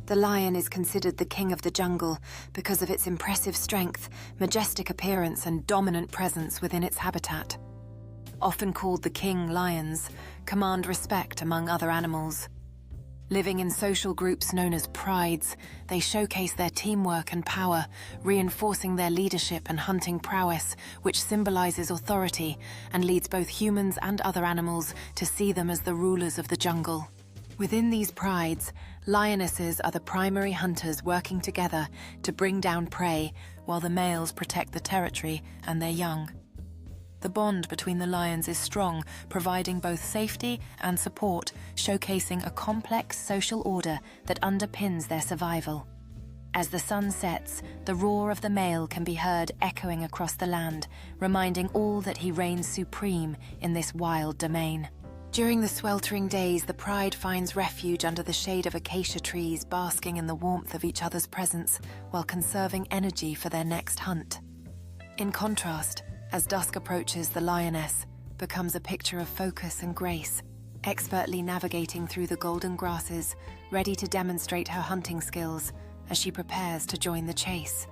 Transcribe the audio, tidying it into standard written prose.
The lion is considered the king of the jungle because of its impressive strength, majestic appearance, and dominant presence within its habitat. Often called the king lions, command respect among other animals. Living in social groups known as prides, they showcase their teamwork and power, reinforcing their leadership and hunting prowess, which symbolizes authority and leads both humans and other animals to see them as the rulers of the jungle. Within these prides, lionesses are the primary hunters working together to bring down prey, while the males protect the territory and their young. The bond between the lions is strong, providing both safety and support, showcasing a complex social order that underpins their survival. As the sun sets, the roar of the male can be heard echoing across the land, reminding all that he reigns supreme in this wild domain. During the sweltering days, the pride finds refuge under the shade of acacia trees, basking in the warmth of each other's presence while conserving energy for their next hunt. In contrast, as dusk approaches, the lioness becomes a picture of focus and grace, expertly navigating through the golden grasses, ready to demonstrate her hunting skills as she prepares to join the chase.